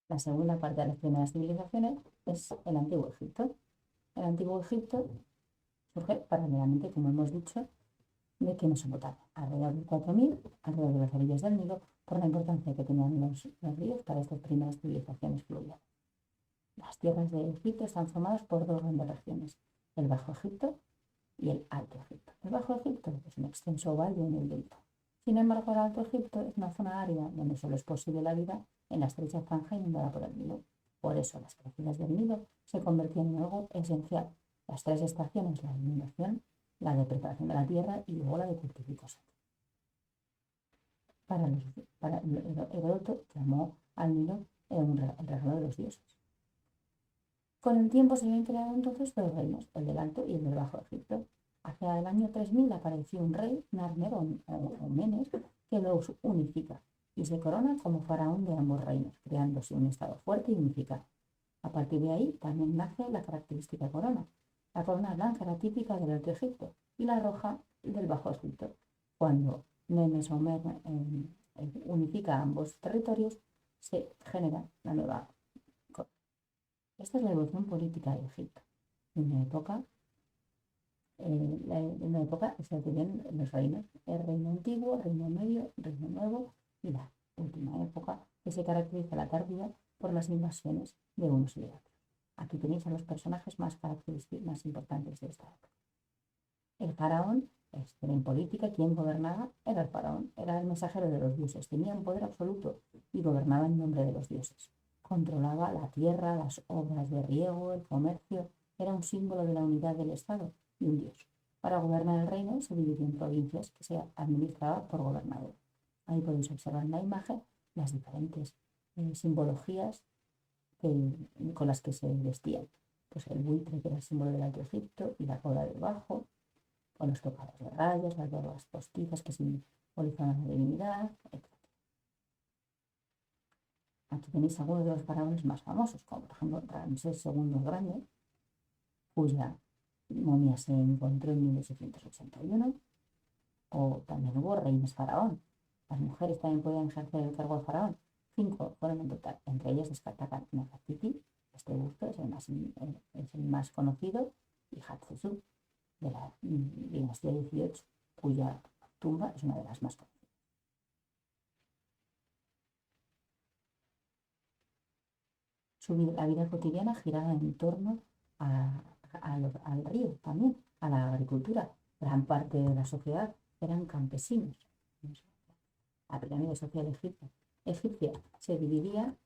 La segunda parte de las primeras civilizaciones es el Antiguo Egipto. El Antiguo Egipto surge paralelamente, como hemos dicho, de que Mesopotamia, alrededor del 4000, alrededor de las orillas del Nilo, por la importancia que tenían los ríos para estas primeras civilizaciones fluviales. Las tierras de Egipto están formadas por dos grandes regiones, el Bajo Egipto y el Alto Egipto. El Bajo Egipto es un extenso valle en el delta. Sin embargo, el Alto Egipto es una zona árida donde solo es posible la vida en la estrecha franja inundada por el Nilo. Por eso, las crecidas del Nilo se convertían en algo esencial. Las tres estaciones, la inundación, la de preparación de la tierra y luego la de cultivo y cosecha. Para Heródoto llamó al Nilo el regalo de los dioses. Con el tiempo se habían creado entonces dos reinos, el del Alto y el del Bajo Egipto. Hacia el año 3000 apareció un rey, Narmer o Menes, que los unifica y se corona como faraón de ambos reinos, creándose un estado fuerte y unificado. A partir de ahí también nace la característica corona. La corona blanca era típica del Alto Egipto y la roja del Bajo Egipto. Cuando Menes o Mer unifica ambos territorios, se genera la nueva corona. Esta es la evolución política de Egipto. En una época se dividen los reinos, el reino antiguo, reino medio, reino nuevo y la última época que se caracteriza la tardía por las invasiones de unos y de otros. Aquí tenéis a los personajes más importantes de esta época. El faraón, en política, quien gobernaba era el faraón, era el mensajero de los dioses, tenía un poder absoluto y gobernaba en nombre de los dioses. Controlaba la tierra, las obras de riego, el comercio, era un símbolo de la unidad del Estado y un dios. Para gobernar el reino se dividió en provincias que se administraba por gobernador. Ahí podéis observar en la imagen las diferentes simbologías con las que se vestían. Pues el buitre, que era el símbolo del Alto Egipto, y la cola del Bajo, o los tocados de rayas, las barbas postizas que simbolizaban la divinidad, etc. Aquí tenéis algunos de los faraones más famosos, como por ejemplo Ramsés II el Grande, cuya momia se encontró en 1881, o también hubo reyes faraón. Las mujeres también podían ejercer el cargo de faraón. 5 fueron en total, entre ellas destacan Nefertiti, este busto es el más conocido, y Hatshepsut, de la dinastía 18, cuya tumba es una de las más conocidas. La vida cotidiana giraba en torno al río también, a la agricultura. Gran parte de la sociedad eran campesinos. La pirámide social egipcia se dividía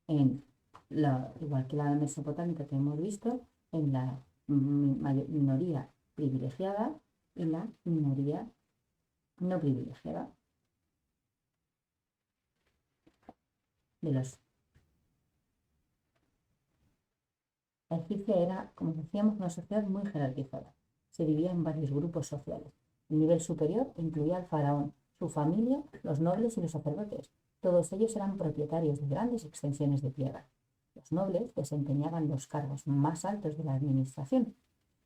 en, igual que la mesopotámica que hemos visto, en la minoría privilegiada y la minoría no privilegiada. La egipcia era, como decíamos, una sociedad muy jerarquizada. Se dividía en varios grupos sociales. El nivel superior incluía al faraón, su familia, los nobles y los sacerdotes. Todos ellos eran propietarios de grandes extensiones de tierra. Los nobles desempeñaban los cargos más altos de la administración,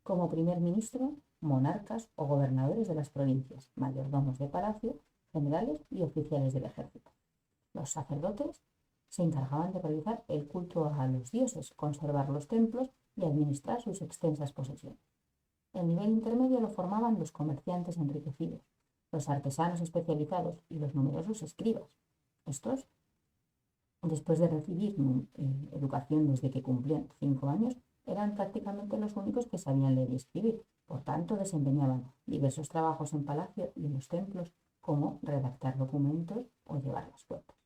como primer ministro, monarcas o gobernadores de las provincias, mayordomos de palacio, generales y oficiales del ejército. Los sacerdotes se encargaban de realizar el culto a los dioses, conservar los templos y administrar sus extensas posesiones. El nivel intermedio lo formaban los comerciantes enriquecidos, los artesanos especializados y los numerosos escribas. Estos, después de recibir educación desde que cumplían 5 años, eran prácticamente los únicos que sabían leer y escribir. Por tanto, desempeñaban diversos trabajos en palacio y en los templos, como redactar documentos o llevar las cuentas.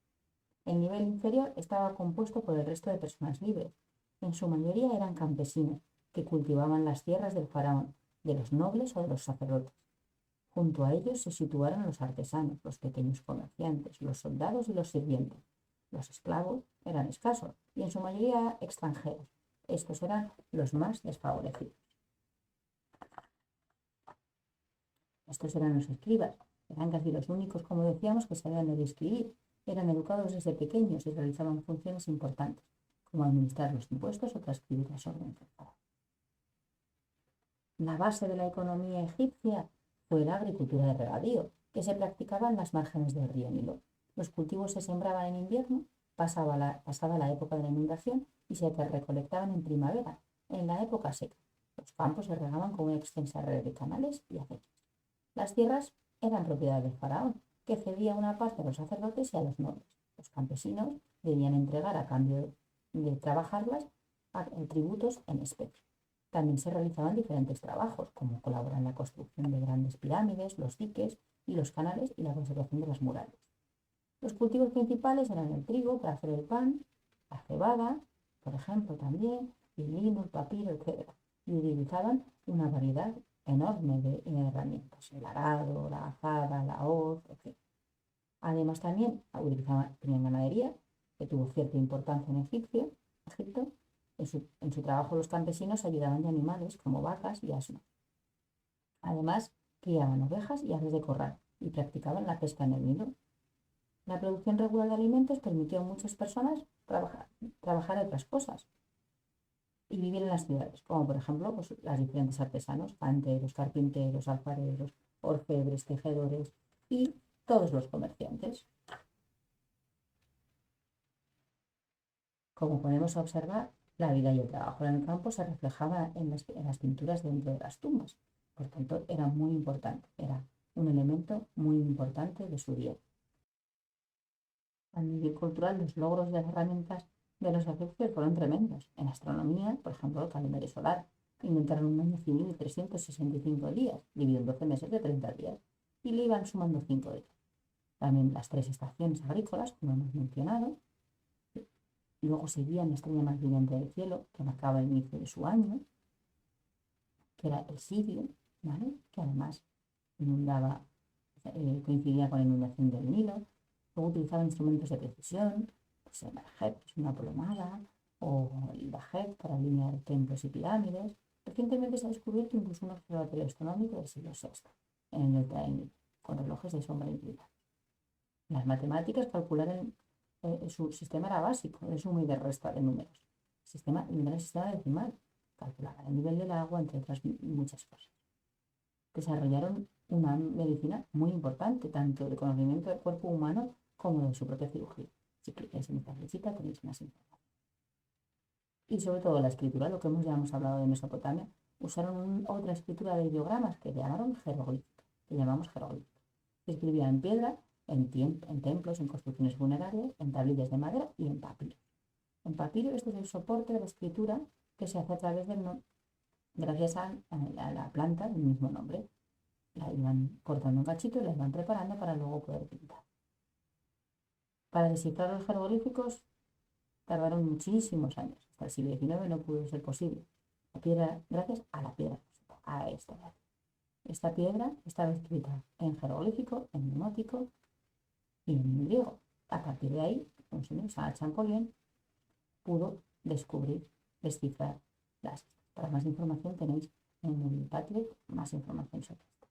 El nivel inferior estaba compuesto por el resto de personas libres. En su mayoría eran campesinos, que cultivaban las tierras del faraón, de los nobles o de los sacerdotes. Junto a ellos se situaron los artesanos, los pequeños comerciantes, los soldados y los sirvientes. Los esclavos eran escasos y en su mayoría extranjeros. Estos eran los más desfavorecidos. Estos eran los escribas. Eran casi los únicos, como decíamos, que sabían leer y escribir. Eran educados desde pequeños y realizaban funciones importantes, como administrar los impuestos o transcribir las órdenes del faraón. La base de la economía egipcia fue la agricultura de regadío, que se practicaba en las márgenes del río Nilo. Los cultivos se sembraban en invierno pasada la época de la inundación y se recolectaban en primavera, en la época seca. Los campos se regaban con una extensa red de canales y acequias. Las tierras eran propiedad del faraón, que cedía una parte a los sacerdotes y a los nobles. Los campesinos debían entregar a cambio de trabajarlas tributos en especie. También se realizaban diferentes trabajos, como colaborar en la construcción de grandes pirámides, los diques y los canales y la conservación de las murallas. Los cultivos principales eran el trigo para hacer el pan, la cebada, por ejemplo, también, el lino, el papiro, etc. Y utilizaban una variedad enorme de herramientas, el arado, la azada, la hoz, etc. Además también tenían ganadería, que tuvo cierta importancia en Egipto. En su trabajo los campesinos ayudaban de animales como vacas y asnos. Además, criaban ovejas y aves de corral y practicaban la pesca en el Nilo. La producción regular de alimentos permitió a muchas personas trabajar en otras cosas y vivir en las ciudades, como por ejemplo pues, los diferentes artesanos, canteros, carpinteros, alfareros, orfebres, tejedores y todos los comerciantes. Como podemos observar, la vida y el trabajo en el campo se reflejaba en las pinturas dentro de las tumbas. Por tanto, era muy importante, era un elemento muy importante de su día. A nivel cultural, los logros de las herramientas de los egipcios fueron tremendos. En astronomía, por ejemplo, el calendario solar. Inventaron un año civil de 365 días, dividido en 12 meses de 30 días, y le iban sumando 5 días. También las 3 estaciones agrícolas, como hemos mencionado. Y luego seguían la estrella más brillante del cielo, que marcaba el inicio de su año, que era el sirio, ¿vale? Que además coincidía con la inundación del Nilo. Luego utilizaban instrumentos de precisión, pues el marjet, que es una plomada, o el bajet para alinear templos y pirámides. Recientemente se ha descubierto incluso un observatorio astronómico del siglo VI, en el delta del Nilo, con relojes de sombra incluidas. Las matemáticas calcularon su sistema era básico, de suma y de resta de números. No era sistema decimal, calculaban el nivel del agua, entre otras muchas cosas. Desarrollaron una medicina muy importante, tanto de conocimiento del cuerpo humano como de su propia cirugía. Si queréis en esta visita tenéis más información. Y sobre todo la escritura, lo que ya hemos hablado de Mesopotamia, usaron otra escritura de ideogramas que llamaron jeroglífica, que llamamos jeroglífica. Se escribía en piedra, en templos, en construcciones funerarias, en tablillas de madera y en papiro. En papiro, este es el soporte de la escritura que se hace a través gracias a la planta del mismo nombre. La iban cortando un cachito y la iban preparando para luego poder pintar. Para descifrar los jeroglíficos tardaron muchísimos años. Hasta el siglo XIX no pudo ser posible. Gracias a la piedra, a esta. Esta piedra estaba escrita en jeroglífico, en mnemótico y en griego. A partir de ahí, un señor, Champollion, pudo descifrar las. Para más información tenéis en el Padlet más información sobre esto.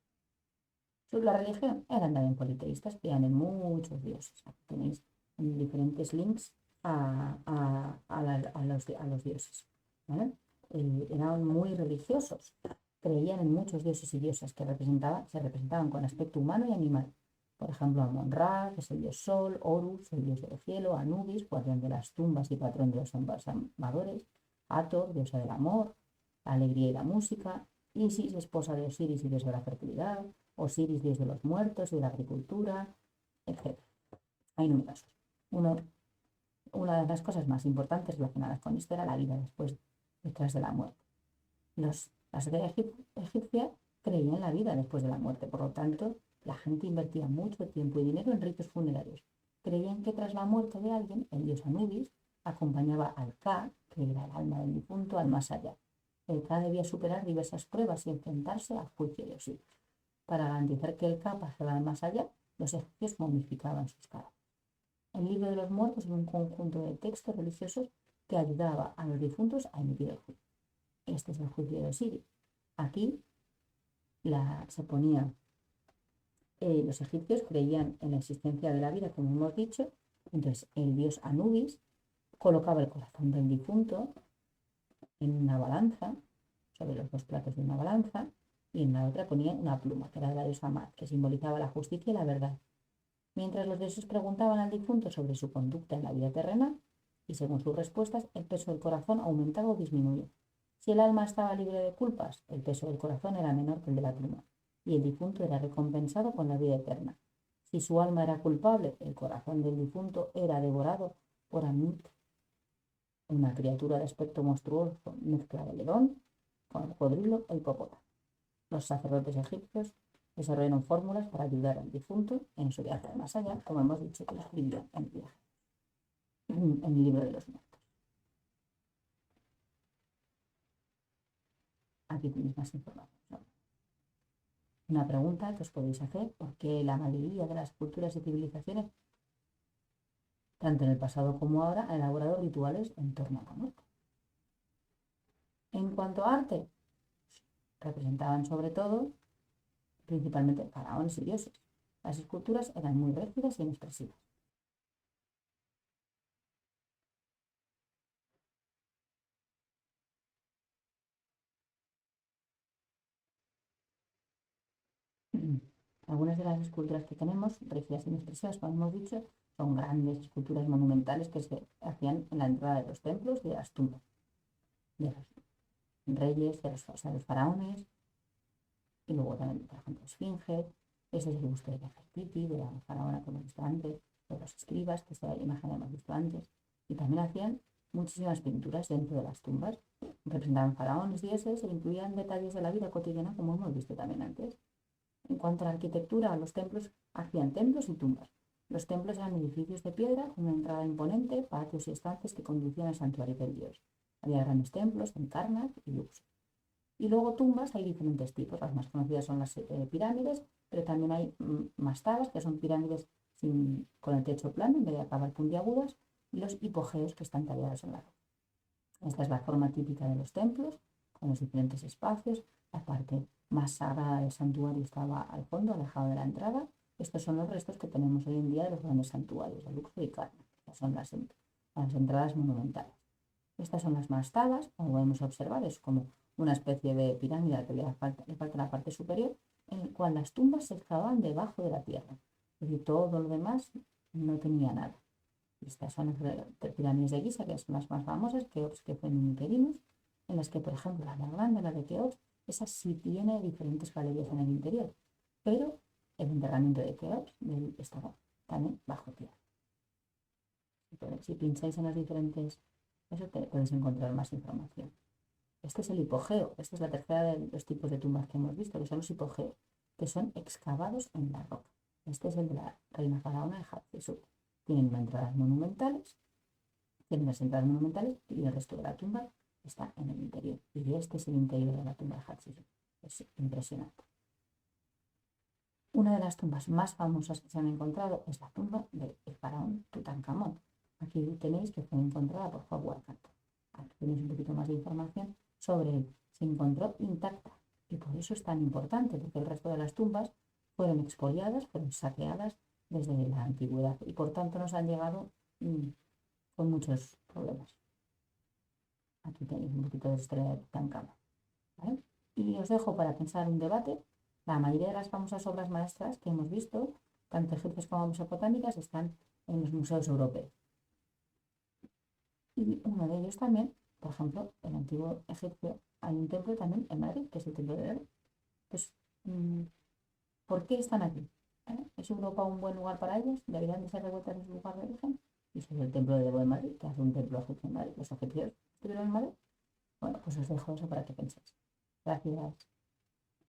Sobre la religión, eran también politeístas, creían en muchos dioses. Aquí tenéis diferentes links a los dioses. ¿Vale? Eran muy religiosos, creían en muchos dioses y diosas que se representaban con aspecto humano y animal. Por ejemplo, Amon-Ra, que es el dios Sol, Horus, el dios del cielo, Anubis, guardián de las tumbas y patrón de los embalsamadores, Hathor, diosa del amor, la alegría y la música, Isis, esposa de Osiris y dios de la fertilidad, Osiris, dios de los muertos y de la agricultura, etc. Hay numerosos. Una de las cosas más importantes relacionadas con esto era la vida detrás de la muerte. La sociedad egipcia creía en la vida después de la muerte, por lo tanto, la gente invertía mucho tiempo y dinero en ritos funerarios. Creían que tras la muerte de alguien, el dios Anubis acompañaba al Ka, que era el alma del difunto, al más allá. El Ka debía superar diversas pruebas y enfrentarse al juicio de Osiris. Para garantizar que el Ka pasara al más allá, los egipcios momificaban sus cadáveres. El libro de los muertos era un conjunto de textos religiosos que ayudaba a los difuntos a emitir el juicio. Este es el juicio de Osiris. Aquí se ponía, los egipcios creían en la existencia de la vida, como hemos dicho. Entonces el dios Anubis colocaba el corazón del difunto en una balanza, sobre los dos platos de una balanza, y en la otra ponía una pluma, que era la diosa Mat, que simbolizaba la justicia y la verdad. Mientras los dioses preguntaban al difunto sobre su conducta en la vida terrenal, y según sus respuestas, el peso del corazón aumentaba o disminuía. Si el alma estaba libre de culpas, el peso del corazón era menor que el de la pluma, y el difunto era recompensado con la vida eterna. Si su alma era culpable, el corazón del difunto era devorado por Amit, una criatura de aspecto monstruoso, mezcla de león, con cocodrilo e hipopótamo. Los sacerdotes egipcios desarrollaron fórmulas para ayudar al difunto en su viaje al más allá, como hemos dicho que lo escribió en el viaje, en el libro de los muertos. Aquí tenéis más información. Una pregunta que os podéis hacer: ¿por qué la mayoría de las culturas y civilizaciones, tanto en el pasado como ahora, han elaborado rituales en torno a la muerte? En cuanto a arte, representaban sobre todo, principalmente, faraones y dioses. Las esculturas eran muy rígidas e inexpresivas. Algunas de las esculturas que tenemos, rígidas e inexpresivas, como hemos dicho, son grandes esculturas monumentales que se hacían en la entrada de los templos y de las tumbas de los reyes, o sea, de los faraones, y luego también, por ejemplo, esfinge. Ese es el busto de Nefertiti, de la faraona que hemos visto antes, de los escribas, que esta imagen la hemos visto antes, y también hacían muchísimas pinturas dentro de las tumbas. Representaban faraones, dioses e incluían detalles de la vida cotidiana, como hemos visto también antes. En cuanto a la arquitectura, los templos hacían templos y tumbas. Los templos eran edificios de piedra con una entrada imponente, patios y estantes que conducían al santuario del dios. Había grandes templos en Karnak y Luxor. Y luego tumbas hay diferentes tipos. Las más conocidas son las pirámides, pero también hay mastabas, que son pirámides con el techo plano en vez de acabar puntiagudas, y los hipogeos, que están tallados en la roca. Esta es la forma típica de los templos, con los diferentes espacios. La parte más sagrada del santuario estaba al fondo, alejado de la entrada. Estos son los restos que tenemos hoy en día de los grandes santuarios de Luxor y Karnak. Estas son las entradas monumentales. Estas son las mastabas, como podemos observar, es como una especie de pirámide a la que le falta la parte superior, en la cual las tumbas se excavaban debajo de la tierra. Es decir, todo lo demás no tenía nada. Estas son las pirámides de Giza, que son las más famosas, Keops, que fue en Mykerinos, en las que, por ejemplo, la más grande, la de Keops, esa sí tiene diferentes galerías en el interior, pero el enterramiento de Keops estaba también bajo tierra. Entonces, si pincháis en las diferentes, eso te puedes encontrar más información. Este es el hipogeo, esta es la tercera de los tipos de tumbas que hemos visto, que son los hipogeos, que son excavados en la roca. Este es el de la reina faraona de Hatshepsut. Tienen entradas monumentales, y el resto de la tumba está en el interior. Y este es el interior de la tumba de Hatshepsut. Es impresionante. Una de las tumbas más famosas que se han encontrado es la tumba del faraón Tutankamón. Aquí tenéis que fue encontrada por Howard Carter. Aquí tenéis un poquito más de información sobre él. Se encontró intacta y por eso es tan importante, porque el resto de las tumbas fueron expoliadas, fueron saqueadas desde la antigüedad y por tanto nos han llegado con muchos problemas. Aquí tenéis un poquito de historia de Tutankamón, ¿vale? Y os dejo para pensar un debate. La mayoría de las famosas obras maestras que hemos visto, tanto egipcias como mesopotámicas, están en los museos europeos. Y uno de ellos también, por ejemplo, el antiguo egipcio, hay un templo también en Madrid, que es el templo de Debo. Entonces, ¿por qué están aquí? ¿Es Europa un buen lugar para ellos? ¿Deberían de ser devueltas en su lugar de origen? Y si es el templo de Debo de Madrid, que hace un templo egipcio en Madrid, ¿los egipcios estuvieron en Madrid? Bueno, pues os dejo eso para que penséis. Gracias.